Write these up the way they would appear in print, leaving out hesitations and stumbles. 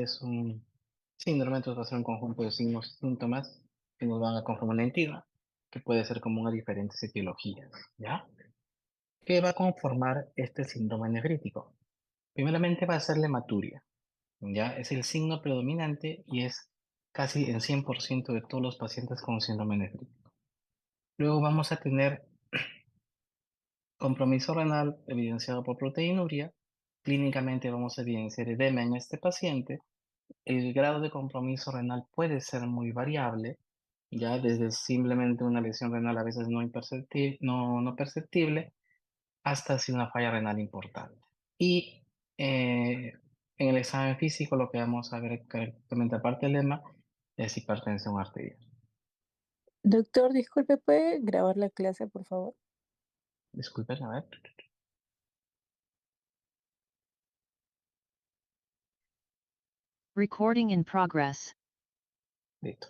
es un síndrome, entonces va a ser un conjunto de signos y síntomas que nos van a conformar una entidad que puede ser común a diferentes etiologías, ¿ya? ¿Qué va a conformar este síndrome nefrítico? Primeramente va a ser la hematuria, ¿ya? Es el signo predominante y es casi en 100% de todos los pacientes con síndrome nefrítico. Luego vamos a tener compromiso renal evidenciado por proteinuria. Clínicamente vamos a evidenciar edema en este paciente. El grado de compromiso renal puede ser muy variable, ya desde simplemente una lesión renal a veces no perceptible, hasta si una falla renal importante. Y en el examen físico lo que vamos a ver correctamente aparte del edema es hipertensión arterial. Doctor, disculpe, ¿puede grabar la clase, por favor? Disculpen, a ver. Recording in progress. Listo.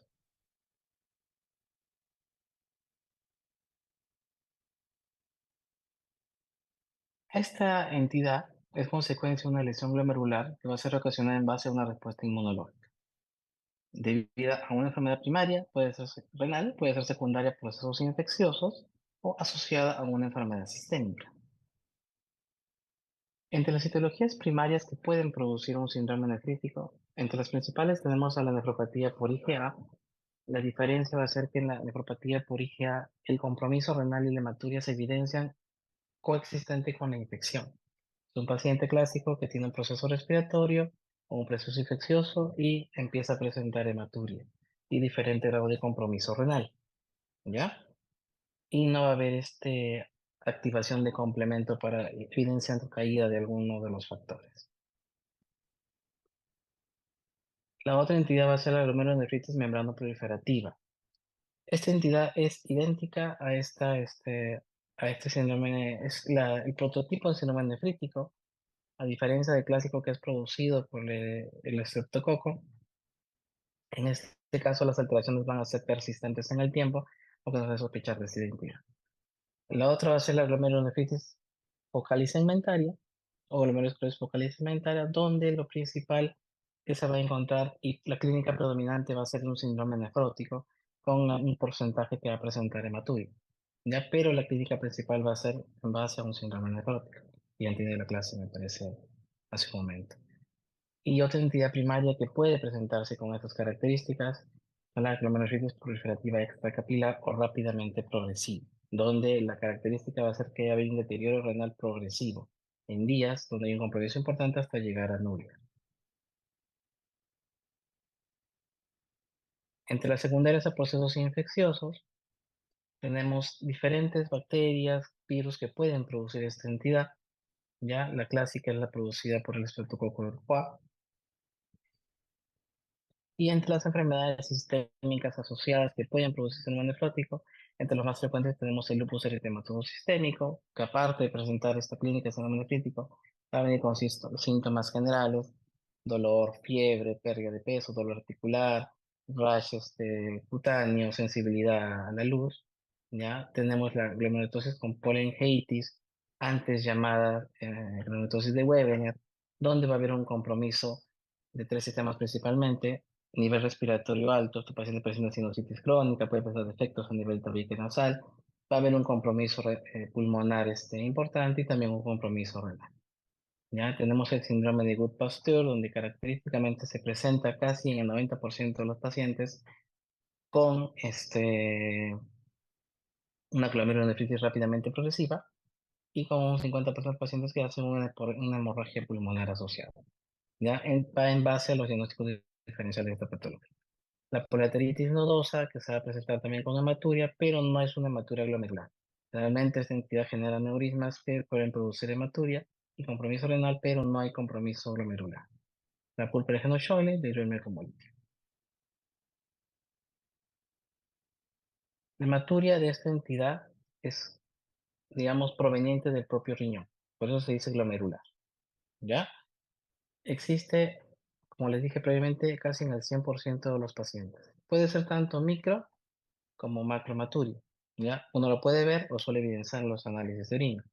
Esta entidad es consecuencia de una lesión glomerular que va a ser ocasionada en base a una respuesta inmunológica. Debida a una enfermedad primaria, puede ser renal, puede ser secundaria por procesos infecciosos o asociada a una enfermedad sistémica. Entre las etiologías primarias que pueden producir un síndrome nefrítico, entre las principales tenemos a la nefropatía por IgA. La diferencia va a ser que en la nefropatía por IgA el compromiso renal y la hematuria se evidencian coexistente con la infección. Es un paciente clásico que tiene un proceso respiratorio o un proceso infeccioso y empieza a presentar hematuria y diferente grado de compromiso renal, ¿ya? Y no va a haber activación de complemento para evidenciando caída de alguno de los factores. La otra entidad va a ser la glomerulonefritis membranoproliferativa. Esta entidad es idéntica a este síndrome, es el prototipo de síndrome nefrítico, a diferencia del clásico que es producido por el estreptococo. En este caso, las alteraciones van a ser persistentes en el tiempo, porque no se sospechar de esta identidad. La otra va a ser la glomerulonefritis focal y segmentaria, o glomerulosclerosis focal y segmentaria, donde lo principal que se va a encontrar y la clínica predominante va a ser un síndrome nefrótico con un porcentaje que va a presentar hematuria. Ya, pero la clínica principal va a ser en base a un síndrome nefrótico. Y ya tiene la clase, me parece, hace un momento. Y otra entidad primaria que puede presentarse con estas características es la glomerulonefritis proliferativa extracapilar o rápidamente progresiva, donde la característica va a ser que haya un deterioro renal progresivo en días donde hay un compromiso importante hasta llegar a anuria. Entre las secundarias a procesos infecciosos, tenemos diferentes bacterias, virus que pueden producir esta entidad. Ya la clásica es la producida por el Streptococcus aureus. Y entre las enfermedades sistémicas asociadas que pueden producir síndrome nefrótico, entre los más frecuentes tenemos el lupus eritematoso sistémico, que aparte de presentar esta clínica de síndrome nefrítico, va a venir con síntomas generales, dolor, fiebre, pérdida de peso, dolor articular, rash cutáneo, sensibilidad a la luz. ¿Ya? Tenemos la glomerulonefrosis con polyangiitis, antes llamada glomerulonefrosis de Wegener, donde va a haber un compromiso de tres sistemas principalmente: nivel respiratorio alto, este paciente presenta sinusitis crónica, puede presentar defectos a nivel tabique nasal, va a haber un compromiso pulmonar importante y también un compromiso renal. Ya tenemos el síndrome de Good-Pasteur, donde característicamente se presenta casi en el 90% de los pacientes con una glomerulonefritis rápidamente progresiva y con un 50% de pacientes que hacen una hemorragia pulmonar asociada. Ya va en base a los diagnósticos diferenciales de esta patología. La poliarteritis nodosa, que se va a presentar también con hematuria, pero no es una hematuria glomerular. Realmente esta entidad genera aneurismas que pueden producir hematuria y compromiso renal, pero no hay compromiso glomerular. La pulperigenochole de Riemer hemolytic. La hematuria de esta entidad es, digamos, proveniente del propio riñón. Por eso se dice glomerular. ¿Ya? Existe, como les dije previamente, casi en el 100% de los pacientes. Puede ser tanto micro como macromaturia, ¿ya? Uno lo puede ver o suele evidenciar en los análisis de orina,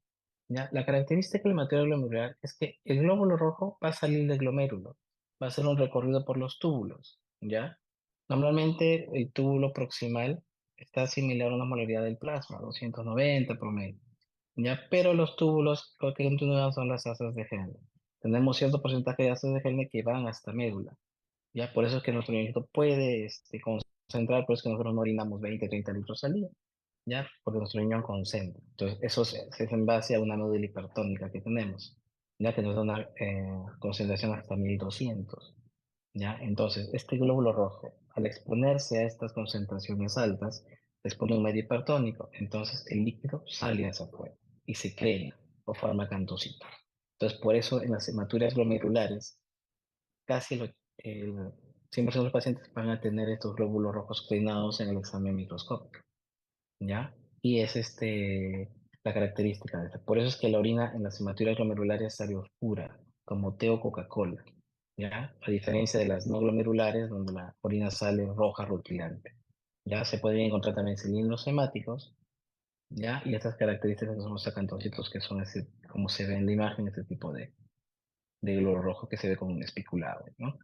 ¿ya? La característica del material glomerular es que el glóbulo rojo va a salir del glomérulo, va a ser un recorrido por los túbulos, ¿ya? Normalmente el túbulo proximal está similar a una molaridad del plasma, 290 promedio, ¿ya? Pero los túbulos lo que continúan son las asas de Henle. Tenemos cierto porcentaje de asas de Henle que van hasta médula, ¿ya? Por eso es que nuestro riñoncito puede concentrar, por eso es que nosotros no orinamos 20, 30 litros al día, ¿ya? Porque nuestro riñón concentra. Entonces, eso se es en base a una médula hipertónica que tenemos, ya que nos da una concentración hasta 1200, ¿ya? Entonces, este glóbulo rojo, al exponerse a estas concentraciones altas, expone un medio hipertónico, entonces el líquido sale hacia afuera y se crema o forma cantocito. Entonces, por eso en las hematurias glomerulares, casi el 100% de los pacientes van a tener estos glóbulos rojos plenados en el examen microscópico, ¿ya? Y es la característica de esta. Por eso es que la orina en las hematurias glomerulares sale oscura, como té o Coca-Cola, ¿ya? A diferencia de las no glomerulares, donde la orina sale roja rutilante. Ya se pueden encontrar también cilindros hemáticos, ¿ya? Y estas características son los acantocitos, que son ese, como se ve en la imagen, este tipo de glóbulo rojo que se ve como un espiculado, ¿no?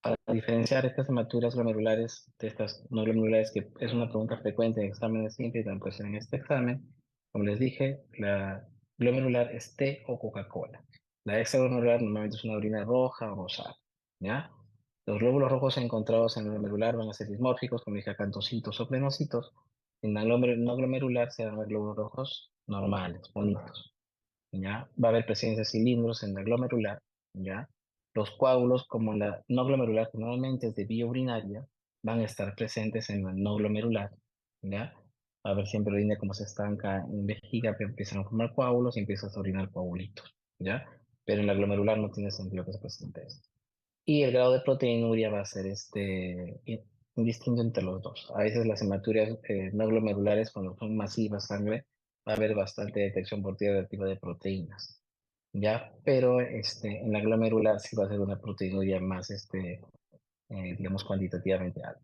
Para diferenciar estas hematuras glomerulares de estas no glomerulares, que es una pregunta frecuente en exámenes simples, también puede ser en este examen, como les dije, la glomerular es té o Coca-Cola. La extraglomerular normalmente es una orina roja o rosada, ¿ya? Los glóbulos rojos encontrados en el glomerular van a ser dismórficos, como dije, acantocitos o plenocitos. En la no glomerular serán los glóbulos rojos normales, bonitos. ¿Ya? Va a haber presencia de cilindros en la glomerular, ¿ya? Los coágulos, como la no glomerular, que normalmente es de vía urinaria, van a estar presentes en la no glomerular, ¿ya? Va a haber siempre orina como se estanca en vejiga, pero empiezan a formar coágulos y empiezas a orinar coagulitos, ¿ya? Pero en la glomerular no tiene sentido que se presente esto. Y el grado de proteinuria va a ser indistinto entre los dos. A veces las hematurias no glomerulares, cuando son masivas sangre, va a haber bastante detección por tía reactiva de proteínas, ¿ya? Pero en la glomerular sí va a ser una proteinuria más, digamos, cuantitativamente alta.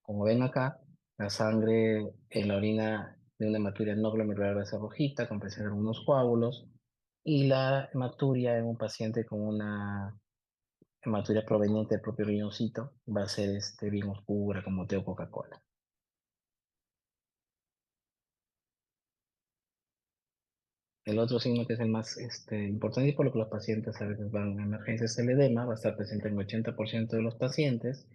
Como ven acá, la sangre en la orina de una hematuria no glomerular va a ser rojita, con presencia de algunos coágulos, y la hematuria en un paciente con una hematuria proveniente del propio riñoncito va a ser bien oscura como té o Coca-Cola. El otro signo que es el más importante y por lo que los pacientes a veces van a emergencias es el edema, va a estar presente en el 80% de los pacientes.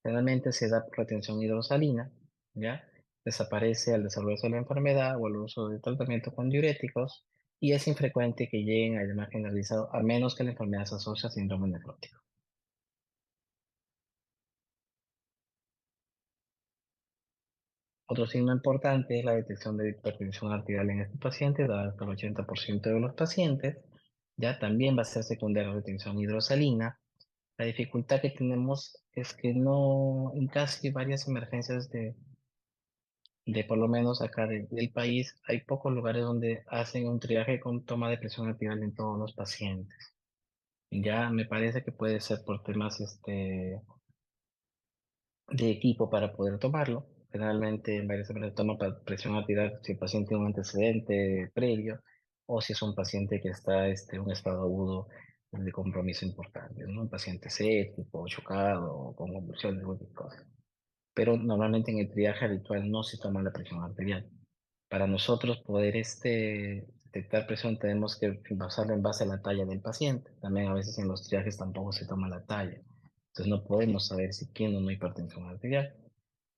Generalmente se da por retención hidrosalina, ¿ya? Desaparece al desarrollarse la enfermedad o al uso de tratamiento con diuréticos y es infrecuente que lleguen a edema generalizado a menos que la enfermedad se asocie a síndrome nefrótico. Otro signo importante es la detección de hipertensión arterial en este paciente, dada hasta el 80% de los pacientes. Ya también va a ser secundaria retención hidrosalina. La dificultad que tenemos es que no, en casi varias emergencias de por lo menos acá del país, hay pocos lugares donde hacen un triaje con toma de presión arterial en todos los pacientes. Ya me parece que puede ser por temas de equipo para poder tomarlo. Generalmente en varias veces toma para presión arterial si el paciente tiene un antecedente previo o si es un paciente que está en un estado agudo de compromiso importante, ¿no? Un paciente séptico, chocado, o con convulsiones, cualquier cosa. Pero normalmente en el triaje habitual no se toma la presión arterial. Para nosotros poder detectar presión tenemos que basarlo en base a la talla del paciente. También a veces en los triajes tampoco se toma la talla. Entonces no podemos saber si tiene o no hipertensión arterial.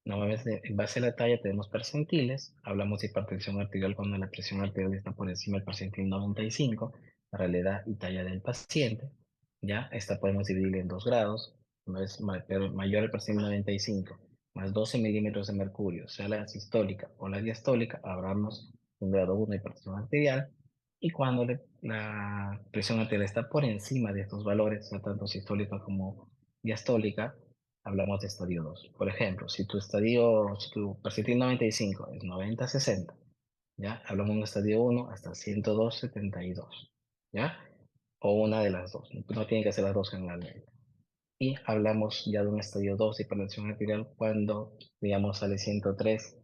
Normalmente en base a la talla tenemos percentiles. Hablamos de hipertensión arterial cuando la presión arterial está por encima del percentil 95 para la edad y talla del paciente. Ya, esta podemos dividir en dos grados. Una vez pero mayor el percentil 95 más 12 milímetros de mercurio, sea la sistólica o la diastólica, hablamos de un grado 1 de hipertensión arterial. Y cuando la presión arterial está por encima de estos valores, sea tanto sistólica como diastólica, hablamos de estadio 2. Por ejemplo, si tu percentil 95 es 90-60, ¿ya? Hablamos de un estadio 1 hasta 102-72, ¿ya? O una de las dos, no tienen que ser las dos generalmente. Y hablamos ya de un estadio 2 de hipertensión arterial cuando, digamos, sale 103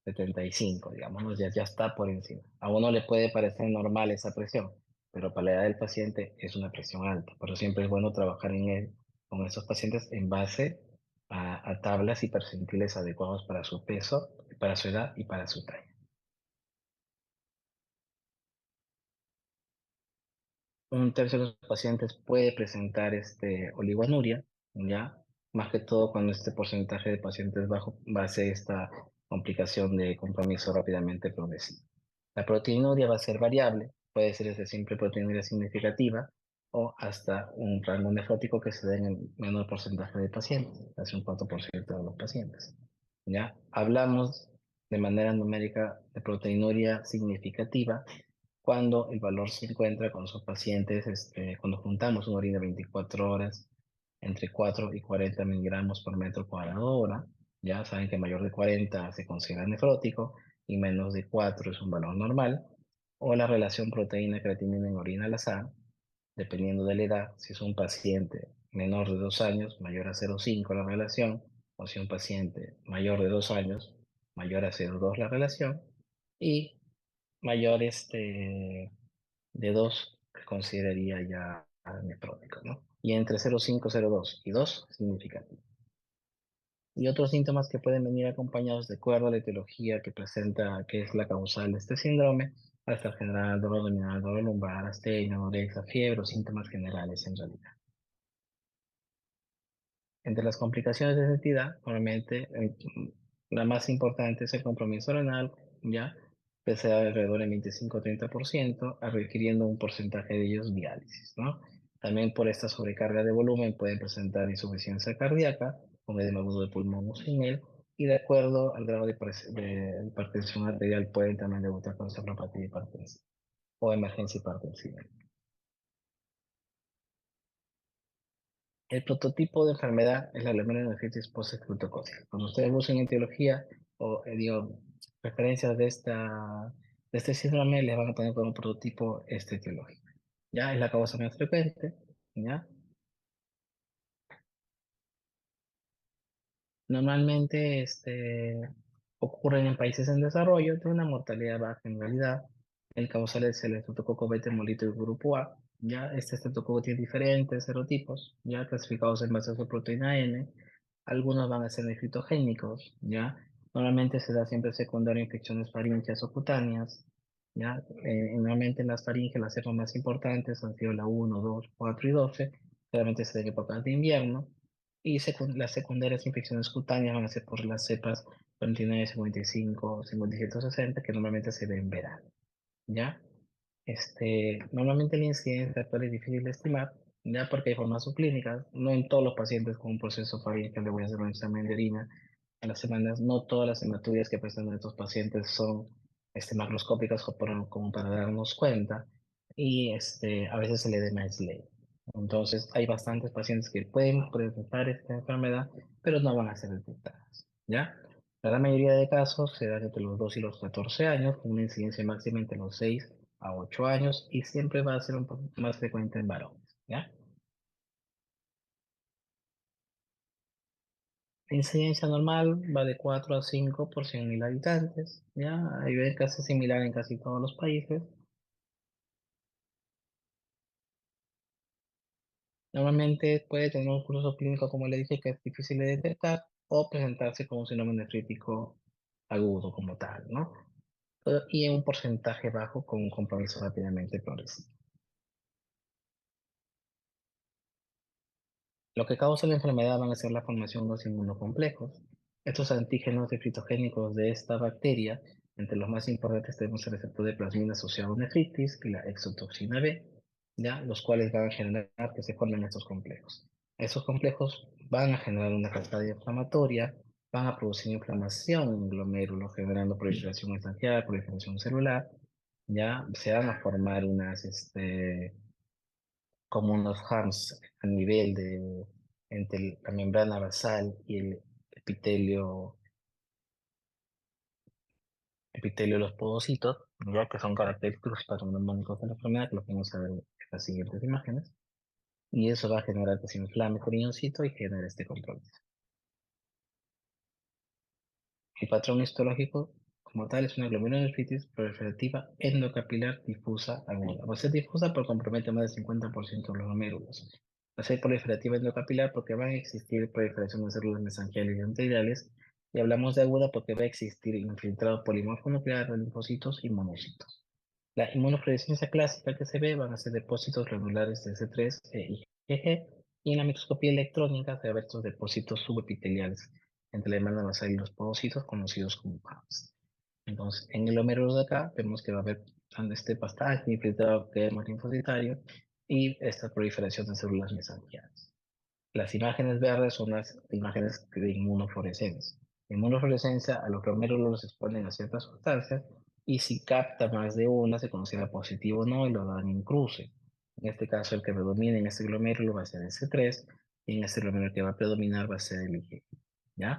75, digamos, ¿no? Ya está por encima. A uno le puede parecer normal esa presión, pero para la edad del paciente es una presión alta. Pero siempre es bueno trabajar con esos pacientes en base a tablas y percentiles adecuados para su peso, para su edad y para su talla. Un tercio de los pacientes puede presentar oligonuria, ¿ya? Más que todo cuando este porcentaje de pacientes bajo va a ser esta complicación de compromiso rápidamente progresivo. La proteinuria va a ser variable, puede ser desde simple proteinuria significativa o hasta un rango nefrótico que se da en el menor porcentaje de pacientes, casi un 4% de los pacientes. ¿Ya? Hablamos de manera numérica de proteinuria significativa cuando el valor se encuentra con sus pacientes, cuando juntamos una orina 24 horas, entre 4 y 40 miligramos por metro cuadrado hora, ya saben que mayor de 40 se considera nefrótico y menos de 4 es un valor normal, o la relación proteína-creatinina en orina al azar, dependiendo de la edad, si es un paciente menor de 2 años, mayor a 0,5 la relación, o si un paciente mayor de 2 años, mayor a 0,2 la relación, y mayor de 2 que consideraría ya nefrótico, ¿no? Y entre 0,5, 0,2 y 2 significativo. Y otros síntomas que pueden venir acompañados de acuerdo a la etiología que presenta, que es la causal de este síndrome, hasta el general dolor abdominal, dolor lumbar, astenia, anorexia, fiebre o síntomas generales en realidad. Entre las complicaciones de identidad, obviamente, la más importante es el compromiso renal, ya, que sea alrededor del 25-30%, requiriendo un porcentaje de ellos diálisis, ¿no? También por esta sobrecarga de volumen pueden presentar insuficiencia cardíaca, con edema agudo de pulmón o sin él, y de acuerdo al grado de hipertensión arterial pueden también debutar con cefalopatía hipertensiva o emergencia hipertensiva. El prototipo de enfermedad es la glomerulonefritis post-estreptocócica. Cuando ustedes buscan etiología o referencias de este síndrome, les van a poner como prototipo este etiológico. Ya es la causa más frecuente, ¿ya? Normalmente ocurren en países en desarrollo de una mortalidad baja en realidad. El causal es el estreptococo beta hemolítico grupo A. Ya este estreptococo tiene diferentes serotipos, ya clasificados en base a su proteína N. Algunos van a ser nefritogénicos, ya. Normalmente se da siempre secundario a infecciones faringeas o cutáneas, ya. Normalmente en las faringes las cepas más importantes han sido la 1, 2, 4 y 12. Realmente se da en épocas de invierno. Y las secundarias infecciones cutáneas van a ser por las cepas 49, 55, 57, 60, que normalmente se ven en verano, ¿ya? Normalmente la incidencia actual es difícil de estimar, ya porque hay formas subclínicas, no en todos los pacientes con un proceso faríngeo le voy a hacer un examen de orina en las semanas, no todas las hematuриas que presentan estos pacientes son macroscópicas como para darnos cuenta, y a veces el edema es leve. Entonces, hay bastantes pacientes que pueden presentar esta enfermedad, pero no van a ser detectadas, ¿ya? La gran mayoría de casos se dan entre los 2 y los 14 años, con una incidencia máxima entre los 6 a 8 años y siempre va a ser un poco más frecuente en varones, ¿ya? La incidencia normal va de 4 a 5 por 100.000 habitantes, ¿ya? Ahí ve casi similar en casi todos los países. Normalmente puede tener un curso clínico, como le dije, que es difícil de detectar o presentarse como un síndrome nefrítico agudo como tal, ¿no? Y en un porcentaje bajo con un compromiso rápidamente progresivo. Lo que causa la enfermedad van a ser la formación de los inmunocomplejos. Estos antígenos fitogénicos de esta bacteria, entre los más importantes tenemos el receptor de plasmina asociado a nefritis y la exotoxina B, ¿ya? Los cuales van a generar que se formen estos complejos. Estos complejos van a generar una cascada inflamatoria, van a producir inflamación en el glomérulo, generando proliferación estancial, proliferación celular, ya se van a formar como unos harms a nivel de entre la membrana basal y el epitelio, epitelio de los podocitos, ya que son característicos patognomónicos de la enfermedad, que lo podemos ver en las siguientes imágenes, y eso va a generar que se inflame el riñoncito y genere este compromiso. El patrón histológico como tal es una glomerulonefritis proliferativa endocapilar difusa aguda. Va a ser difusa porque compromete más del 50% de los glomérulos. Va a ser proliferativa endocapilar porque van a existir proliferación de células mesangiales y enteriales. Y hablamos de aguda porque va a existir infiltrado polimorfo nuclear de linfocitos y monocitos. La inmunofluorescencia clásica que se ve van a ser depósitos granulares de C3 e IgG, y en la microscopía electrónica se va a ver estos depósitos subepiteliales entre la membrana basal y los podocitos conocidos como PAMS. Entonces, en el glomérulo de acá vemos que va a haber bastante infiltrado que es linfocitario y esta proliferación de células mesangiales. Las imágenes verdes son las imágenes de inmunofluorescencia. Inmunofluorescencia a los glomérulos los exponen a ciertas sustancias y si capta más de una se considera positivo o no y lo dan en cruce. En este caso el que predomina en este glomérulo va a ser el C3 y en este glomérulo que va a predominar va a ser el IgG. ¿Ya?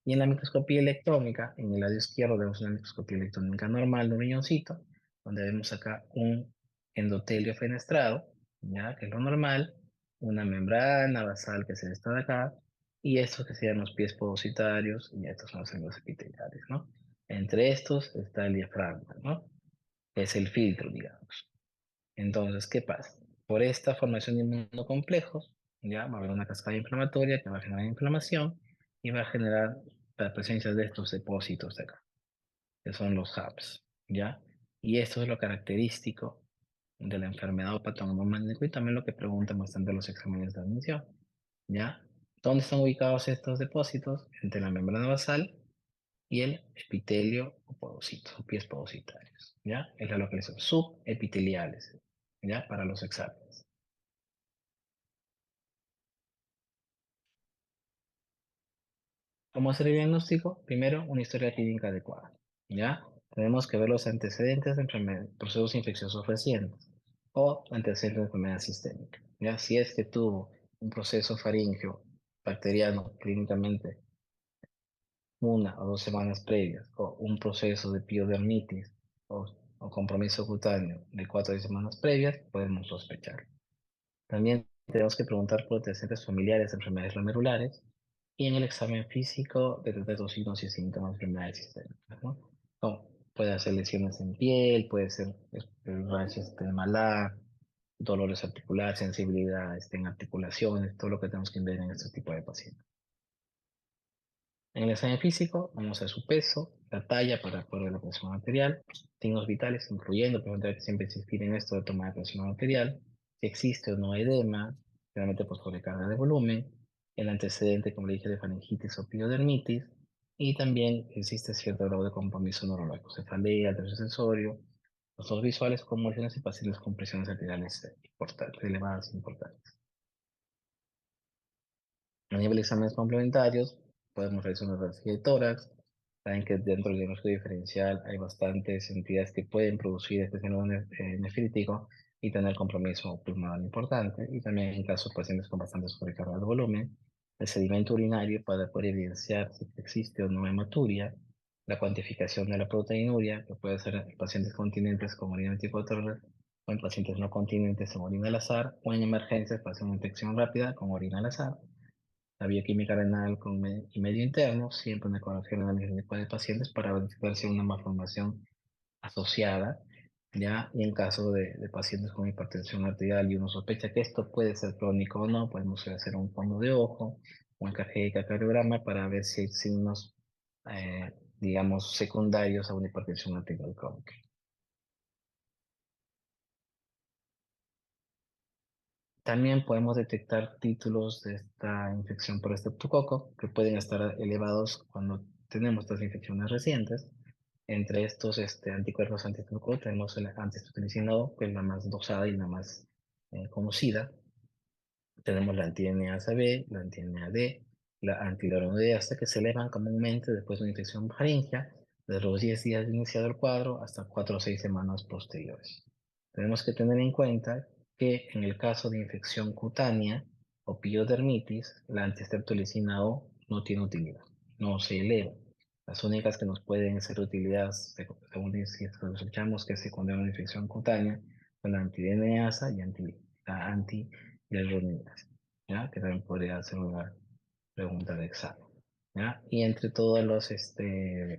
Y en la microscopía electrónica, en el lado izquierdo vemos una microscopía electrónica normal de un riñoncito, donde vemos acá un endotelio fenestrado, ¿ya? Que es lo normal, una membrana basal que se está de acá, y estos que serían los pies podocitarios, y estos son los células epiteliales, ¿no? Entre estos está el diafragma, ¿no? Que es el filtro, digamos. Entonces, ¿qué pasa? Por esta formación de inmunocomplejos, ya va a haber una cascada inflamatoria que va a generar inflamación y va a generar la presencia de estos depósitos de acá, que son los HAPS, ¿ya? Y esto es lo característico de la enfermedad o patognománico y también lo que preguntan bastante los exámenes de admisión, ¿ya? ¿Dónde están ubicados estos depósitos? Entre la membrana basal y el epitelio o podocito, o pies podocitarios, ¿ya? Es la localización subepiteliales, ¿ya? Para los exámenes. ¿Cómo hacer el diagnóstico? Primero, una historia clínica adecuada, ¿ya? Tenemos que ver los antecedentes de procesos infecciosos recientes o antecedentes de enfermedad sistémica, ¿ya? Si es que tuvo un proceso faríngeo bacteriano clínicamente 1 o 2 semanas previas, o un proceso de piodermitis o compromiso cutáneo de 4 semanas previas, podemos sospechar. También tenemos que preguntar por antecedentes familiares de enfermedades glomerulares y en el examen físico detectar los signos y síntomas de enfermedades sistémicas, ¿no? Puede ser lesiones en piel, puede ser rayos de malar, dolores articulares, sensibilidad en articulaciones, todo lo que tenemos que ver en este tipo de pacientes. En el examen físico, vamos a ver su peso, la talla para poder ver la presión arterial, signos vitales, incluyendo preguntar que siempre insistir en esto de toma de presión arterial, si existe o no edema, realmente por sobrecarga de volumen, el antecedente, como le dije, de faringitis o piodermitis, y también existe cierto grado de compromiso neurológico, cefalea, tercio sensorio, los ojos visuales, conmociones y pacientes con presiones arteriales importantes, elevadas importantes. A nivel de exámenes complementarios, podemos realizar una radiografía de tórax. Saben que dentro del diagnóstico diferencial hay bastantes entidades que pueden producir este fenómeno nefrítico y tener compromiso pulmonar importante. Y también en casos de pacientes con bastante sobrecarga de volumen, el sedimento urinario para poder evidenciar si existe o no hematuria, la cuantificación de la proteinuria, que puede ser en pacientes continentes con orina 24 horas, o en pacientes no continentes con orina al azar, o en emergencias para hacer una infección rápida con orina al azar, la bioquímica renal y medio interno, siempre una ecografía renal en este tipo de pacientes para verificar si hay una malformación asociada, ¿ya? Y en caso de pacientes con hipertensión arterial y uno sospecha que esto puede ser crónico o no, podemos hacer un fondo de ojo, un ecocardiograma para ver si hay signos, digamos, secundarios a una hipertensión arterial crónica. También podemos detectar títulos de esta infección por estreptococo que pueden estar elevados cuando tenemos estas infecciones recientes. Entre estos anticuerpos anti-estreptococo tenemos el antihistamínico, que es la más dosada y la más conocida. Tenemos la anti-DNAsa B, la anti-DNA-D, la antihialuronidasa, que se elevan comúnmente después de una infección faríngea, desde los 10 días de iniciado el cuadro hasta 4 o 6 semanas posteriores. Tenemos que tener en cuenta que en el caso de infección cutánea o piodermitis, la antistreptolicina O no tiene utilidad, no se eleva. Las únicas que nos pueden ser de utilidad, según si sospechamos que se condena una infección cutánea, son la anti-DNAsa y la anti hialuronidasa, ¿ya? Que también podría ser una pregunta de examen. ¿ya? Y entre todos los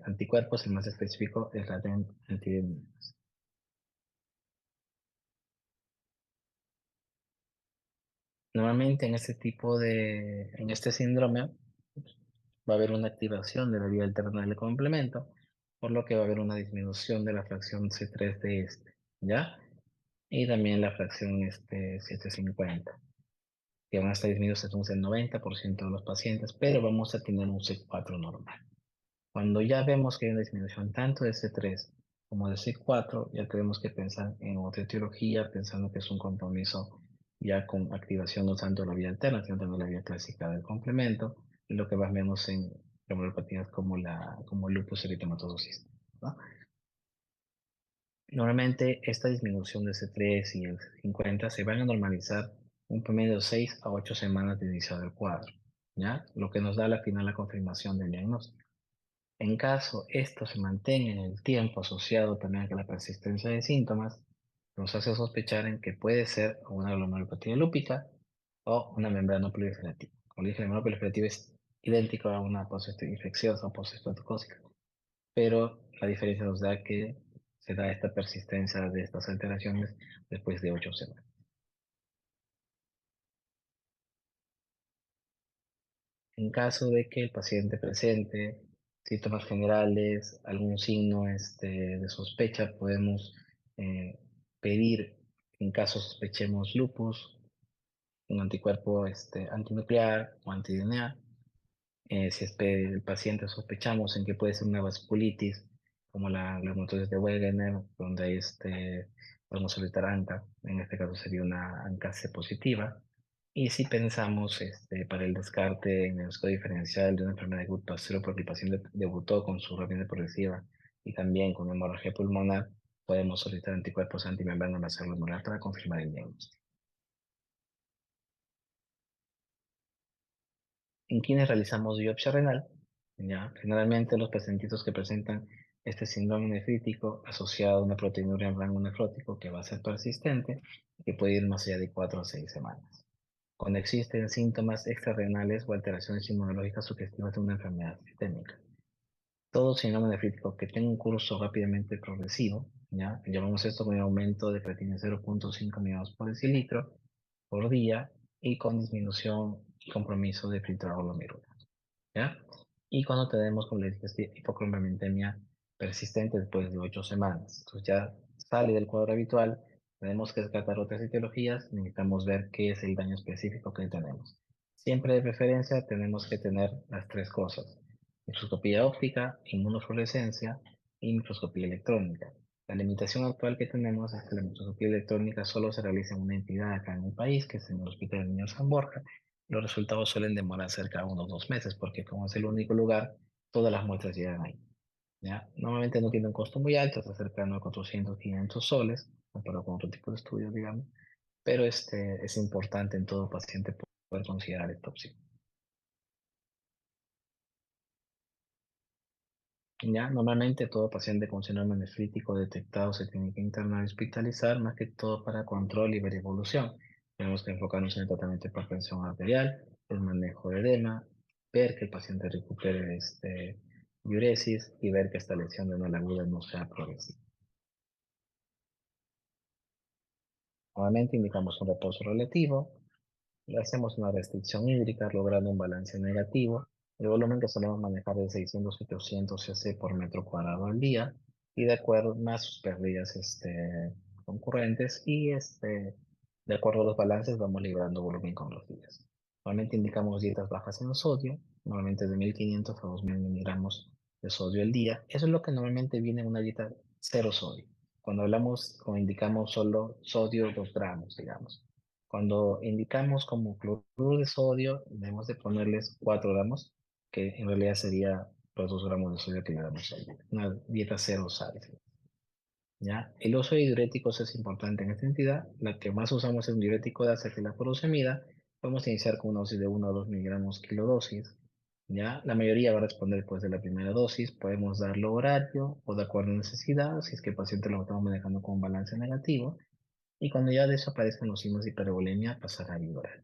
anticuerpos, el más específico es la de antidengue. Normalmente en este síndrome va a haber una activación de la vía alterna del complemento, por lo que va a haber una disminución de la fracción C3 de ¿ya? Y también la fracción 750, que van a estar disminuidos entonces el 90% de los pacientes, pero vamos a tener un C4 normal. Cuando ya vemos que hay una disminución tanto de C3 como de C4, ya tenemos que pensar en otra etiología, pensando que es un compromiso ya con activación no tanto de la vía alterna, sino también la vía clásica del complemento, y lo que más vemos en hemopatías como el lupus eritematoso sistémico, ¿no? Normalmente esta disminución de C3 y el C50 se van a normalizar un promedio de 6 a 8 semanas de iniciado el cuadro, ¿ya? Lo que nos da al final la confirmación del diagnóstico. En caso esto se mantenga en el tiempo asociado también a la persistencia de síntomas, nos hace sospechar en que puede ser una glomerulopatía lúpica o una membrana proliferativa. Como dije, la membrana proliferativa es idéntica a una infecciosa o postestreptocócica, pero la diferencia nos da que se da esta persistencia de estas alteraciones después de 8 semanas. En caso de que el paciente presente síntomas generales, algún signo de sospecha, podemos eh, pedir, en caso sospechemos lupus, un anticuerpo antinuclear o anti-DNA. Si el paciente sospechamos en que puede ser una vasculitis, como la hematosis de Wegener, donde hay podemos solicitar ANCA, en este caso sería una ANCA C positiva. Y si pensamos para el descarte en el estudio diferencial de una enfermedad de Goodpasture, pasero porque el paciente debutó con su reacción progresiva y también con hemorragia pulmonar, podemos solicitar anticuerpos antimembrana basal pulmonar para confirmar el diagnóstico. En quienes realizamos biopsia renal, ya, generalmente los pacientitos que presentan este síndrome nefrítico asociado a una proteinuria en rango nefrótico que va a ser persistente y que puede ir más allá de 4 a 6 semanas. Cuando existen síntomas extrarrenales o alteraciones inmunológicas sugestivas de una enfermedad sistémica. Todo síndrome nefrítico que tenga un curso rápidamente progresivo, ya, llamamos esto con un aumento de creatinina 0.5 miligramos por decilitro por día y con disminución y compromiso de filtrado glomerular. ¿Ya? Y cuando tenemos, como les dije, hipocromitemia persistente después de 8 semanas, entonces ya sale del cuadro habitual, tenemos que descartar otras etiologías, necesitamos ver qué es el daño específico que tenemos. Siempre de preferencia tenemos que tener las tres cosas: microscopía óptica, inmunofluorescencia y microscopía electrónica. La limitación actual que tenemos es que la microscopía electrónica solo se realiza en una entidad acá en el país, que es en el Hospital del Niño San Borja. Los resultados suelen demorar cerca de unos 2 meses, porque como es el único lugar, todas las muestras llegan ahí, ¿ya? Normalmente no tiene un costo muy alto, está cercano a 400, 500 soles, comparado con otro tipo de estudios, digamos, pero es importante en todo paciente poder considerar esta opción. Ya, normalmente todo paciente con síndrome nefrítico detectado se tiene que internar y hospitalizar, más que todo para control y ver evolución. Tenemos que enfocarnos en el tratamiento de hipertensión arterial, el manejo de edema, ver que el paciente recupere diuresis y ver que esta lesión de una aguda no sea progresiva. Nuevamente indicamos un reposo relativo, le hacemos una restricción hídrica logrando un balance negativo. El volumen que solemos manejar es 600-800 cc por metro cuadrado al día y de acuerdo más sus pérdidas concurrentes y de acuerdo a los balances vamos librando volumen con los días. Normalmente indicamos dietas bajas en sodio, normalmente de 1500 a 2000 miligramos de sodio al día. Eso es lo que normalmente viene en una dieta cero sodio. Cuando hablamos o indicamos solo sodio 2 gramos, digamos. Cuando indicamos como cloruro de sodio, debemos de ponerles 4 gramos, que en realidad sería los 2 gramos de sodio que le damos ahí. Una dieta cero sal. ¿Ya? El uso de diuréticos es importante en esta entidad. La que más usamos es un diurético de acetilaforosemida. Furosemida. Podemos iniciar con una dosis de 1 a 2 miligramos kilodosis. ¿Ya? La mayoría va a responder después de la primera dosis. Podemos darlo horario o de acuerdo a necesidad, si es que el paciente lo estamos manejando con un balance negativo. Y cuando ya desaparezcan los signos de hipervolemia, pasar a oral.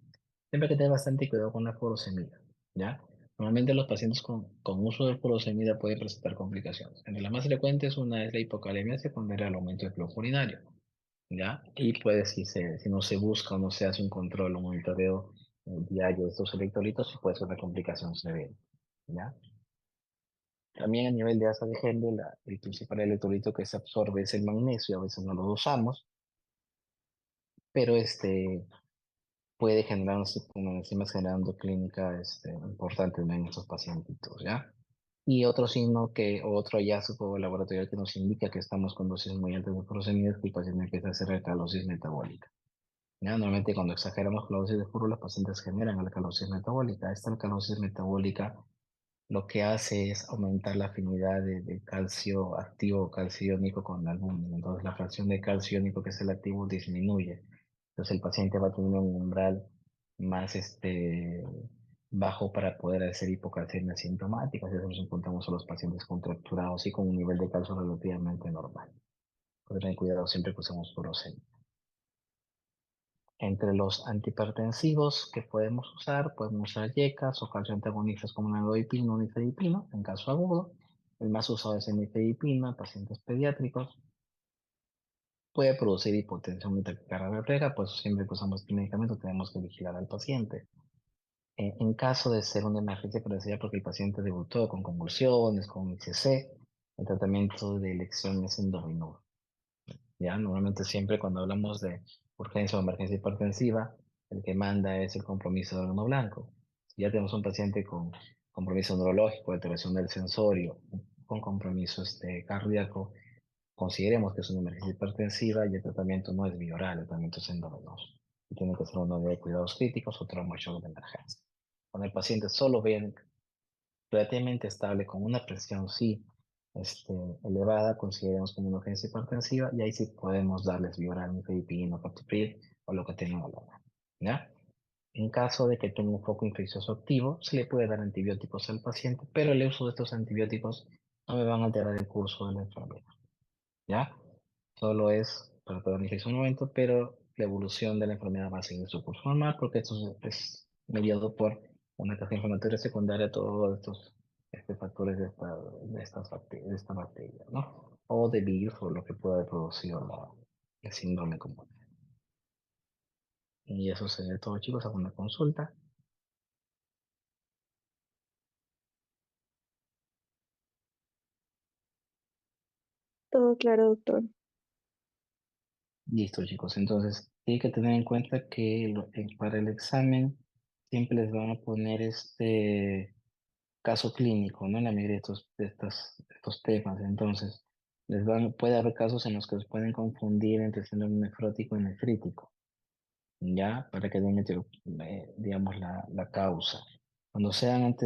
Siempre hay que tener bastante cuidado con la furosemida, ¿ya? Normalmente los pacientes con uso del furosemida pueden presentar complicaciones. Entre las más frecuentes, una es la hipocalemia secundaria al aumento del flujo urinario, ¿ya? Y pues si no se busca o no se hace un control o monitoreo diario de estos electrolitos, puede ser una complicación severa, ¿ya? También a nivel de asa de Henle, el principal electrolito que se absorbe es el magnesio, a veces no lo usamos, pero puede generar como enzimas generando clínica importante en estos pacientitos, ¿ya? Y otro signo o otro hallazgo laboratorial que nos indica que estamos con dosis muy altas de furosemida es que el paciente empieza a hacer alcalosis metabólica. ¿Ya? Normalmente cuando exageramos con la dosis de furo, los pacientes generan alcalosis metabólica. Esta alcalosis metabólica lo que hace es aumentar la afinidad de calcio activo o calcio iónico con la albúmina. Entonces la fracción de calcio iónico que es el activo disminuye. Entonces el paciente va a tener un umbral más bajo para poder hacer hipocalcemia sintomática. Si eso nos encontramos a los pacientes contracturados y con un nivel de calcio relativamente normal. Hay que tener cuidado siempre que usemos furosemida. Entre los antihipertensivos que podemos usar yecas o calcio antagonistas como nadoipino o nifedipino en caso agudo. El más usado es el nifedipino en pacientes pediátricos. Puede producir hipotensión y taquicardia refleja, pues siempre que usamos este medicamento tenemos que vigilar al paciente. En caso de ser una emergencia parecida porque el paciente debutó con convulsiones, con ICC, el tratamiento de elección es endovenoso. Ya, normalmente siempre cuando hablamos de urgencia o emergencia hipertensiva, el que manda es el compromiso de órgano blanco. Si ya tenemos un paciente con compromiso neurológico, alteración del sensorio, con compromiso cardíaco, consideremos que es una emergencia hipertensiva y el tratamiento no es bioral, el tratamiento es endovenoso. Y tiene que ser uno de cuidados críticos o trauma shock de emergencia. Cuando el paciente solo ve relativamente estable con una presión sí elevada, consideramos como una urgencia hipertensiva y ahí sí podemos darles bioral, nifedipino, captopril o lo que tengan a la mano, ¿ya? En caso de que tenga un foco infeccioso activo, se le puede dar antibióticos al paciente, pero el uso de estos antibióticos no me van a alterar el curso de la enfermedad, ¿ya? Solo es para prevenir un momento, pero la evolución de la enfermedad va a seguir su curso normal porque esto es mediado por una caja inflamatoria secundaria, todos estos factores de esta bacteria, ¿no? O de virus o lo que pueda haber producido el síndrome común. Y eso sería todo, chicos, alguna consulta. Todo claro, doctor. Listo, chicos. Entonces, hay que tener en cuenta que para el examen siempre les van a poner caso clínico, ¿no? En la mayoría de estos temas. Entonces, puede haber casos en los que los pueden confundir entre síndrome nefrótico y nefrítico, ¿ya? Para que den, digamos, la causa. Cuando sean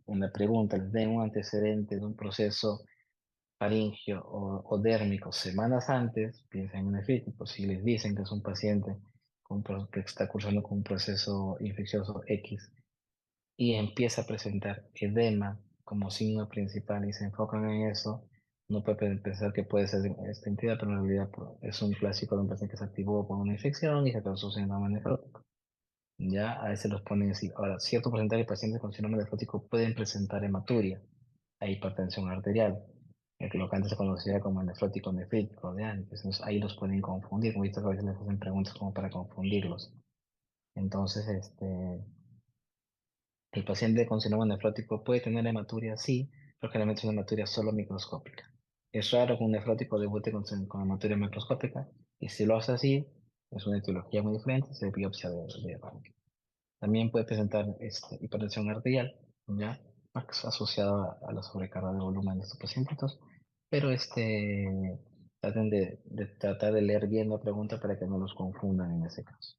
en la pregunta, les den un antecedente de un proceso faringeo o dérmico semanas antes, piensen en nefrítico. Si les dicen que es un paciente que está cursando con un proceso infeccioso X, y empieza a presentar edema como signo principal y se enfocan en eso, no puede pensar que puede ser esta entidad, pero en realidad pues, es un clásico de un paciente que se activó por una infección y se causó síndrome nefrótico. Ya a veces los ponen así. Ahora, cierto porcentaje de pacientes con síndrome nefrótico pueden presentar hematuria e hipertensión arterial, lo que antes se conocía como el nefrótico nefrítico de antes. Entonces, ahí los pueden confundir, como visto que a veces les hacen preguntas como para confundirlos. Entonces, el paciente con síndrome nefrótico puede tener hematuria, sí, pero generalmente es una hematuria solo microscópica. Es raro que un nefrótico debute con hematuria microscópica, y si lo hace así, es una etiología muy diferente, es biopsia de arranque. También puede presentar hipertensión arterial, ya, más asociada a la sobrecarga de volumen de estos pacientitos, pero traten de tratar de leer bien la pregunta para que no los confundan en ese caso,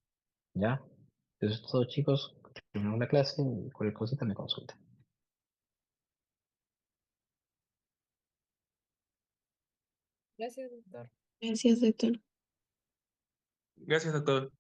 ¿ya? Eso es todo, chicos. Terminamos la clase y cualquier cosita me consulta. Gracias, doctor. Gracias, doctor.